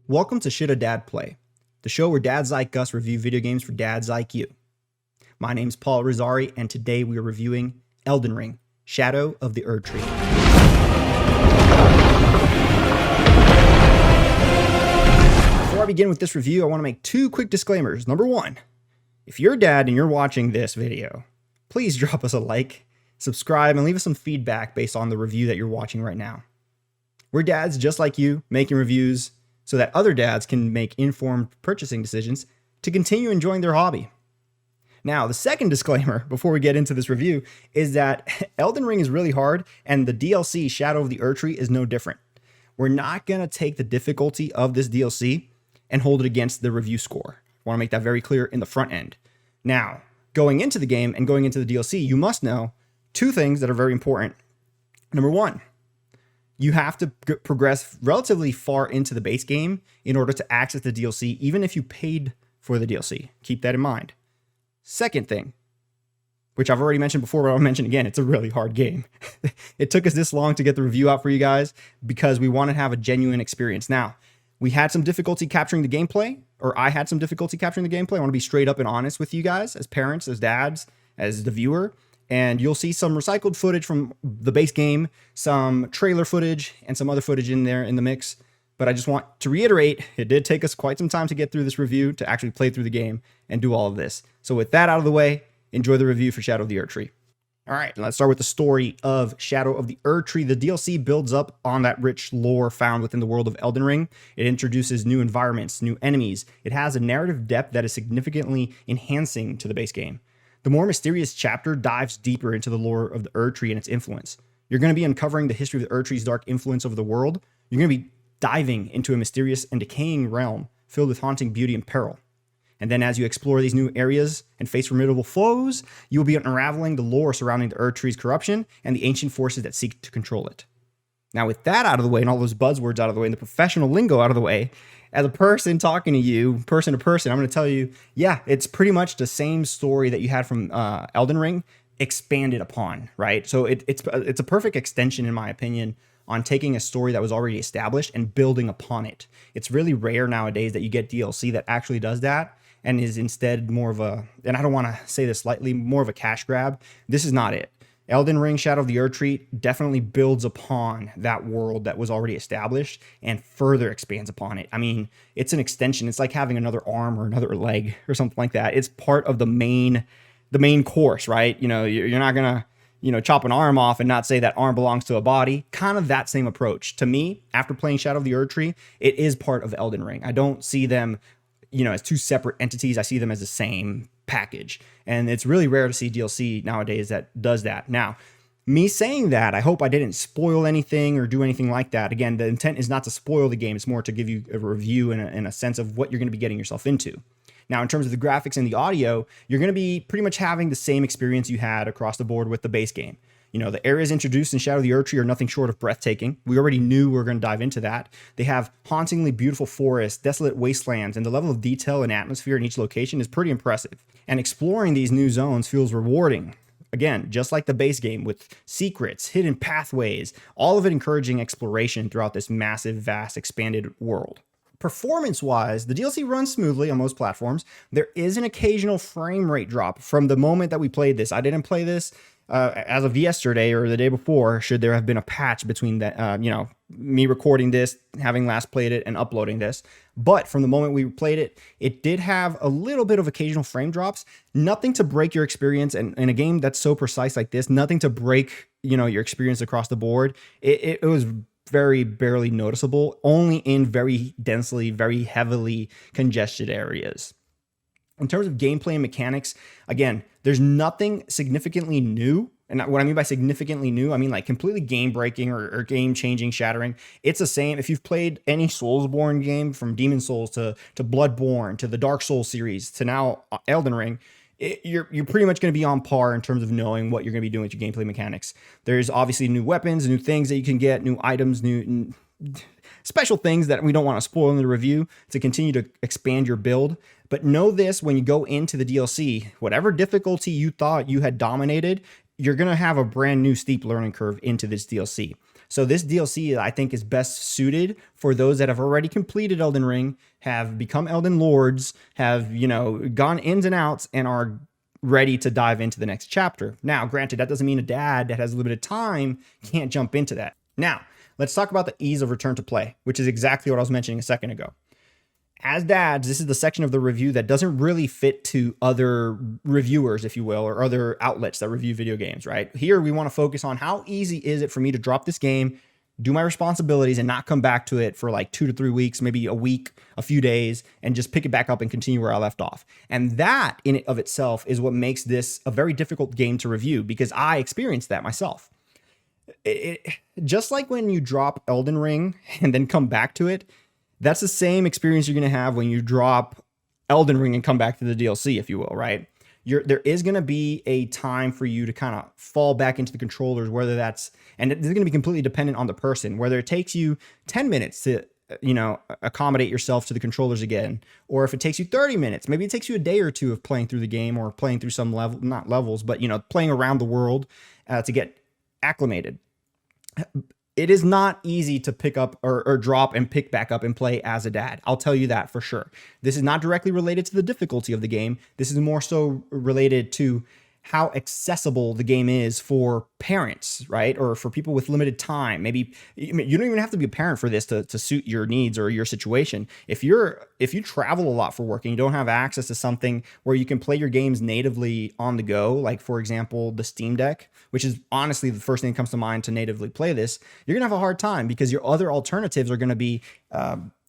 Welcome to Should a Dad Play, the show where dads like us review video games for dads like you. My name's Paul Irizarry, and today we are reviewing Elden Ring, Shadow of the Erdtree. Before I begin with this review, I want to make two quick disclaimers. Number one, if you're a dad and you're watching this video, please drop us a like, subscribe, and leave us some feedback based on the review that you're watching right now. We're dads just like you, making reviews so that other dads can make informed purchasing decisions to continue enjoying their hobby. Now, the second disclaimer before we get into this review is that Elden Ring is really hard, and the DLC Shadow of the Erdtree is no different. We're not going to take the difficulty of this DLC and hold it against the review score. I want to make that very clear in the front end. Now, going into the game and going into the DLC, you must know two things that are very important. Number one, you have to progress relatively far into the base game in order to access the DLC, even if you paid for the DLC. Keep that in mind. Second thing, which I've already mentioned before, but I'll mention again, it's a really hard game. It took us this long to get the review out for you guys because we want to have a genuine experience. Now, we had some difficulty capturing the gameplay, or I had some difficulty capturing the gameplay. I want to be straight up and honest with you guys as parents, as dads, as the viewer. And you'll see some recycled footage from the base game, some trailer footage, and some other footage in there in the mix. But I just want to reiterate, it did take us quite some time to get through this review, to actually play through the game and do all of this. So with that out of the way, enjoy the review for Shadow of the Erdtree. All right, let's start with the story of Shadow of the Erdtree. The DLC builds up on that rich lore found within the world of Elden Ring. It introduces new environments, new enemies. It has a narrative depth that is significantly enhancing to the base game. The more mysterious chapter dives deeper into the lore of the Erdtree and its influence. You're going to be uncovering the history of the Erdtree's dark influence over the world. You're going to be diving into a mysterious and decaying realm filled with haunting beauty and peril. And then as you explore these new areas and face formidable foes, you will be unraveling the lore surrounding the Erdtree's corruption and the ancient forces that seek to control it. Now, with that out of the way and all those buzzwords out of the way and the professional lingo out of the way, as a person talking to you, person to person, I'm going to tell you, yeah, it's pretty much the same story that you had from Elden Ring expanded upon, right? So it's a perfect extension, in my opinion, on taking a story that was already established and building upon it. It's really rare nowadays that you get DLC that actually does that and is instead more of a, and I don't want to say this lightly, more of a cash grab. This is not it. Elden Ring Shadow of the Erdtree definitely builds upon that world that was already established and further expands upon it. I mean, it's an extension. It's like having another arm or another leg or something like that. It's part of the main course, right? You know, you're not going to, chop an arm off and not say that arm belongs to a body. Kind of that same approach. To me, after playing Shadow of the Erdtree, it is part of Elden Ring. I don't see them, as two separate entities. I see them as the same package. And it's really rare to see DLC nowadays that does that. Now, me saying that, I hope I didn't spoil anything or do anything like that. Again, the intent is not to spoil the game. It's more to give you a review and a sense of what you're going to be getting yourself into. Now, in terms of the graphics and the audio, you're going to be pretty much having the same experience you had across the board with the base game. The areas introduced in Shadow of the Erdtree are nothing short of breathtaking. We already knew we were going to dive into that. They have hauntingly beautiful forests, desolate wastelands, and the level of detail and atmosphere in each location is pretty impressive. And exploring these new zones feels rewarding. Again, just like the base game, with secrets, hidden pathways, all of it encouraging exploration throughout this massive, vast, expanded world. Performance-wise, the DLC runs smoothly on most platforms. There is an occasional frame rate drop from the moment that we played this. I didn't play this as of yesterday or the day before, should there have been a patch between that, me recording this, having last played it, and uploading this. But from the moment we played it, it did have a little bit of occasional frame drops. Nothing to break your experience, and in a game that's so precise like this, nothing to break, your experience across the board. It was very barely noticeable, only in very densely, very heavily congested areas. In terms of gameplay and mechanics, again, there's nothing significantly new. And what I mean by significantly new, I mean like completely game-breaking or game-changing, shattering. It's the same. If you've played any Soulsborne game, from Demon Souls to Bloodborne to the Dark Souls series to now Elden Ring, you're pretty much going to be on par in terms of knowing what you're going to be doing with your gameplay mechanics. There's obviously new weapons, new things that you can get, new items, new special things that we don't want to spoil in the review to continue to expand your build. But know this, when you go into the DLC, whatever difficulty you thought you had dominated, you're going to have a brand new steep learning curve into this DLC. So this DLC, I think, is best suited for those that have already completed Elden Ring, have become Elden Lords, have, gone ins and outs, and are ready to dive into the next chapter. Now, granted, that doesn't mean a dad that has limited time can't jump into that. Now, let's talk about the ease of return to play, which is exactly what I was mentioning a second ago. As dads, this is the section of the review that doesn't really fit to other reviewers, if you will, or other outlets that review video games, right? Here, we want to focus on how easy is it for me to drop this game, do my responsibilities, and not come back to it for like 2 to 3 weeks, maybe a week, a few days, and just pick it back up and continue where I left off. And that in and of itself is what makes this a very difficult game to review, because I experienced that myself. Just like when you drop Elden Ring and then come back to it, that's the same experience you're going to have when you drop Elden Ring and come back to the DLC, if you will, right? There is going to be a time for you to kind of fall back into the controllers, whether that's, and this is going to be completely dependent on the person, whether it takes you 10 minutes to, accommodate yourself to the controllers again, or if it takes you 30 minutes, maybe it takes you a day or two of playing through the game or playing through some level, not levels, but, playing around the world to get acclimated. It is not easy to pick up or drop and pick back up and play as a dad. I'll tell you that for sure. This is not directly related to the difficulty of the game. This is more so related to how accessible the game is for parents, right? Or for people with limited time. Maybe you don't even have to be a parent for this to suit your needs or your situation. If you travel a lot for work and you don't have access to something where you can play your games natively on the go, like for example, the Steam Deck, which is honestly the first thing that comes to mind to natively play this, you're gonna have a hard time because your other alternatives are gonna be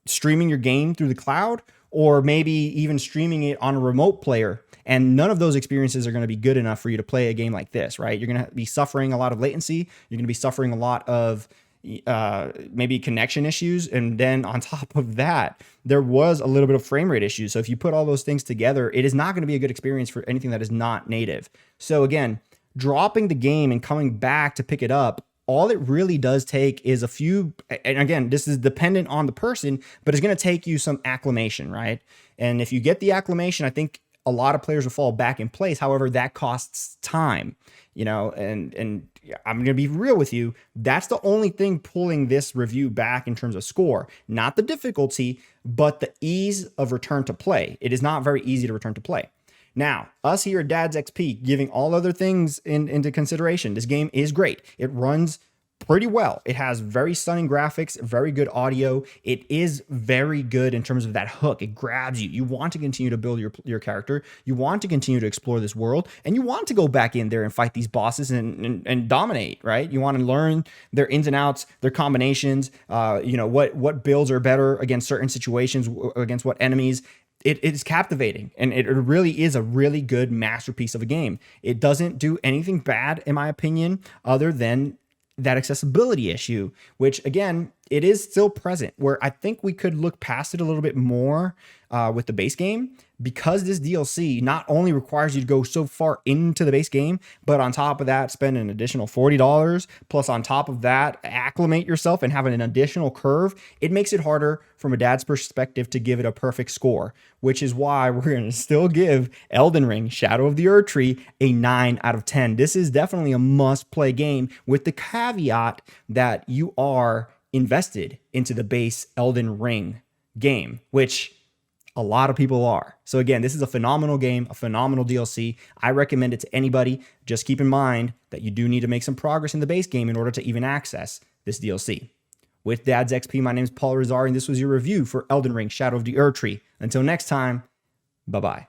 streaming your game through the cloud, or maybe even streaming it on a remote player. And none of those experiences are going to be good enough for you to play a game like this, right? You're going to be suffering a lot of latency. You're going to be suffering a lot of maybe connection issues. And then on top of that, there was a little bit of frame rate issues. So if you put all those things together, it is not going to be a good experience for anything that is not native. So again, dropping the game and coming back to pick it up, all it really does take is a few, and again, this is dependent on the person, but it's going to take you some acclimation, right? And if you get the acclimation, I think a lot of players will fall back in place. However, that costs time, and I'm going to be real with you. That's the only thing pulling this review back in terms of score, not the difficulty, but the ease of return to play. It is not very easy to return to play. Now, us here at Dad's XP, giving all other things into consideration, this game is great. It runs pretty well. It has very stunning graphics, very good audio. It is very good in terms of that hook. It grabs you. You want to continue to build your character. You want to continue to explore this world, and you want to go back in there and fight these bosses and dominate, right? You want to learn their ins and outs, their combinations, what builds are better against certain situations, against what enemies. It is captivating, and it really is a really good masterpiece of a game. It doesn't do anything bad, in my opinion, other than that accessibility issue, which again, it is still present, where I think we could look past it a little bit more with the base game, because this DLC not only requires you to go so far into the base game, but on top of that, spend an additional $40, plus on top of that, acclimate yourself and have an additional curve. It makes it harder from a dad's perspective to give it a perfect score, which is why we're going to still give Elden Ring Shadow of the Erdtree a 9 out of 10. This is definitely a must-play game, with the caveat that you are invested into the base Elden Ring game, which a lot of people are. So again, this is a phenomenal game, a phenomenal DLC. I recommend it to anybody. Just keep in mind that you do need to make some progress in the base game in order to even access this DLC. With Dad's XP, my name is Irizarry, and this was your review for Elden Ring Shadow of the Erdtree. Until next time, bye-bye.